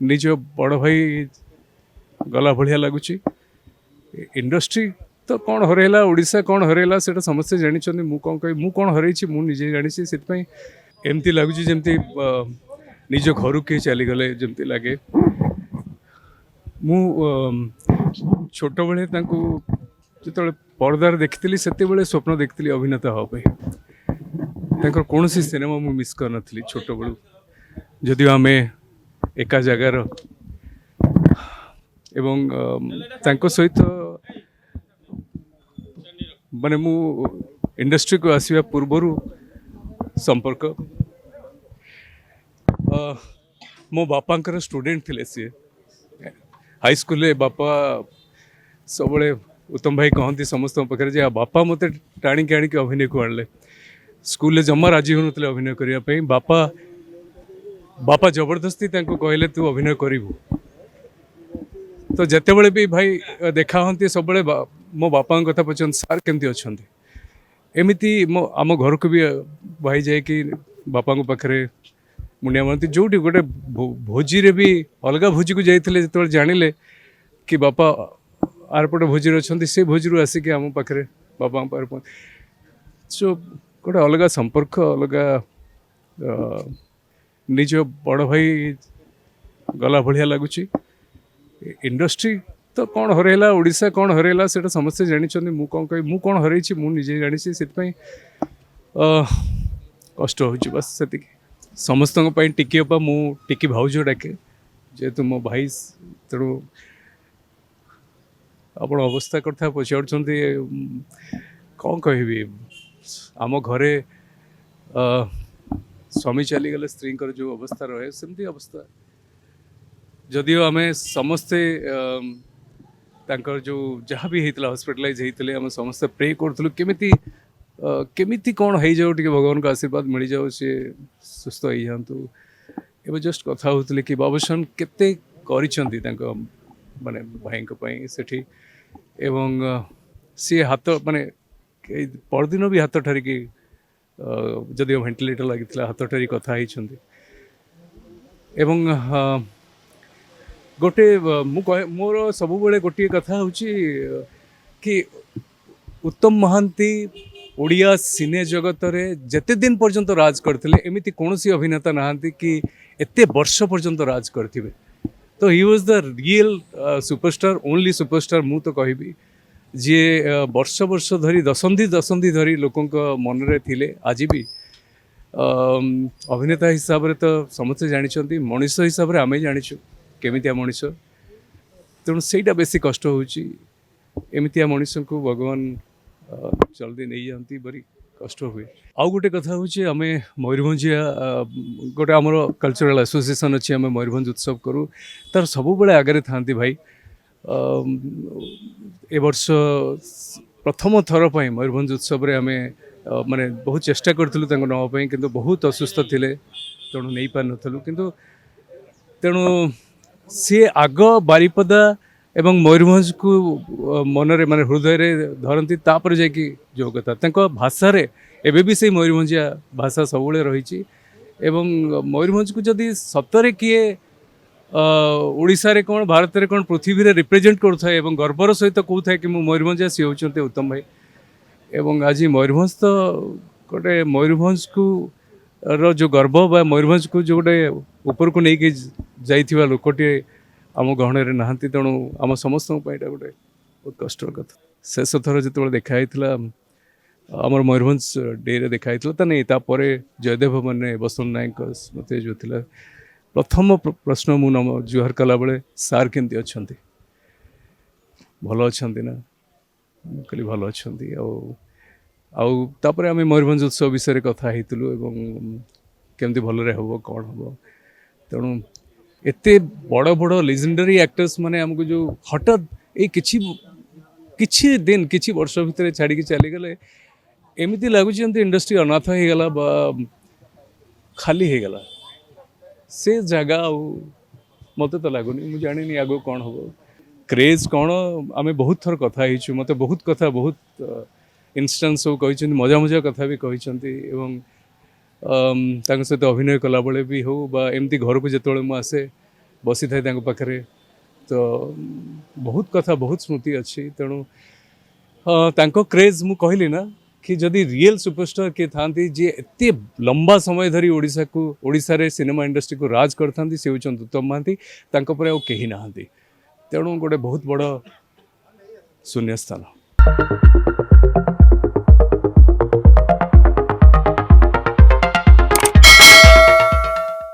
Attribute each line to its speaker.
Speaker 1: निज बड़ भाई गला भाया लगुच इंडस्ट्री तो कौन हरैला ओडिशा कौन हरैला से समस्ते जानी मु कौन कह मु कौन हरैची मुझे जानी से एमती लगुच जमती निज घर के चलीगले जमती लगे मु छोट बेले जो पर्दार देखी से स्वप्न देखी अभिनेता हाँ कौन सी सिनेमा मु मिस कर नी छोट बड़ू जदिव आम एका जगार एवं सहित माने मु इंडस्ट्री को आसवा पूर्वर संपर्क मो बापा स्टूडेंट थे सी हाई स्कूल बापा सब उत्तम भाई कहती समस्त पाखे बापा मत टाणी आणिक अभिनय को आणले स्कूल जमा राजी हो ना अभिनय करने बापा बापा जबरदस्ती कहले तू अभिनय करू तो जिते बड़े भी भाई देखा हमें सब मो बापा कथा पचार सार केमती अच्छा एमती मो आम घर को भी भाई जाकि बापा पाखे मुंडिया मारती जो गोटे भोजी रे भी अलग भोजी को जाते जो जानिले कि बापा आरपटे भोजी अच्छा से भोजी आसिक आम पाखे बापा सो गोटे अलग संपर्क अलग निज बड़ भाई गला भाया लगुच इंडस्ट्री तो कौन हरैला ओडिशा कौन हरैला से समस्ते जानी मु कौन कह मु कौन हरैची मुझे जानी से कष्ट हो बस से समस्त टिकी मु टिकी भाउज डाके जेहेतु मो भाई तेणु आप अवस्था कथा पचार कौन कह आम घरे स्वामी चलीगले स्त्री जो अवस्था रहे सेमती अवस्था जदिव आम समस्ते जो जहाँ भी होता हॉस्पिटलाइज होते आम समस्ते प्रे करूँ केमिति कौन हो जाओ टे भगवान का आशीर्वाद मिल जाओ सी सुस्थ हो जातु एवं जस्ट कथा होते कि बाबूसन केते माने भाई सेठी एवं सी हाथ माने परदिन भी हाथ ठारिकी जदि वेंटिलेटर लगी हाथ ठारी कथा एवं गोटे मोर सब गोटे कथा हूँ कि उत्तम महांती ओडिया सिने जगत रे जेते दिन पर्यंत राज करते एमती कौन सी अभिनेता नहांती कि एते वर्ष पर्यंत राज करते तो he was the real superstar only superstar मु तो कहबी जी वर्ष वर्ष धरी दशंधि धरी लोकों मन रे थिले आज भी अभिनेता हिसाब रे तो समस्ते जानी मनीष हिसाब से आम जाचु केमितिया मनीष तेणु सेटा बेसी कष्ट होमतिया मनीष को भगवान जल्दी नहीं जाती बड़ी कष्ट हुए आउ गोटे कथा हूँ आम मयूरभंजिया गोटे आमर कल्चरल एसोसिएशन अच्छी आम मयूरभंज उत्सव करूँ तार सब बड़े आगे था भाई ए वर्ष प्रथम थर पर मयूरभंज उत्सव आम माने बहुत चेष्टा करूँ नापी कि बहुत असुस्थ थे तेणु नहीं पार नु कि तेणु सी आग बारिपदा एवं मयूरभंज को मनरे माने हृदय रे धरती तापर जाकि जो कथा भाषा रे एबे भी से मयूरभंजिया भाषा सब रही एवं मयूरभंज को जदि सतरे किए ओडिशा रे कौन भारत रे कौन पृथ्वी रे रिप्रेजेंट करुए एवं गर्वर सहित कहूए कि मयूरभंजिया सी होते उत्तम भाई एवं आज मयूरभंज तो गोटे मयूरभंज को रो जो गर्व बा मयूरभंज को जो गोटे ऊपर को लेकिन जाइथिबा लोकटे आम गहन रे नहांती तेणु आम समस्त गोटे बहुत कष्ट कथा शेष थर जो देखाई आम मयूरभंज डे रे देखाई नहीं तापर जयदेव मैंने बसंत नायक स्मृति जो थी प्रथम प्रश्न मु नम जुहार कला बेले सार केमती अच्छा भल अच्छा ना कहली भल अच्छा आउे आम मयूरभंज उत्सव विषय कथा एवं केमती भलरे हम कौन हम तेणु एते बड़ बड़ लेजेंडरी एक्टर्स माने हमको जो हठात ये किछि दिन किछि वर्ष भितर छाड़ी चलीगले एमती लगुच इंडस्ट्री अनाथ हो गला खाली हो गला से जगह मत तो लगुनि मुझे जानी आगो कौन हम क्रेज कौन आम बहुत थर कथा मत बहुत कथा बहुत इन्स्टान्स सब कही मजा मजा कथा भी कही सहित अभिनय कला बेले भी हो एमती घर को जो मुझे आसे बसी था पाखे तो बहुत कथा बहुत स्मृति अच्छी तेणु तांको क्रेज मु कहली ना कि जदि रियल सुपरस्टार किए था जी एत लंबा समय धरी ओडिशा को ओडिशा रे सिनेमा इंडस्ट्री को राज करता से होती उत्तम महांती कहीं ना तेणु गोटे बहुत बड़ शून्य स्थान।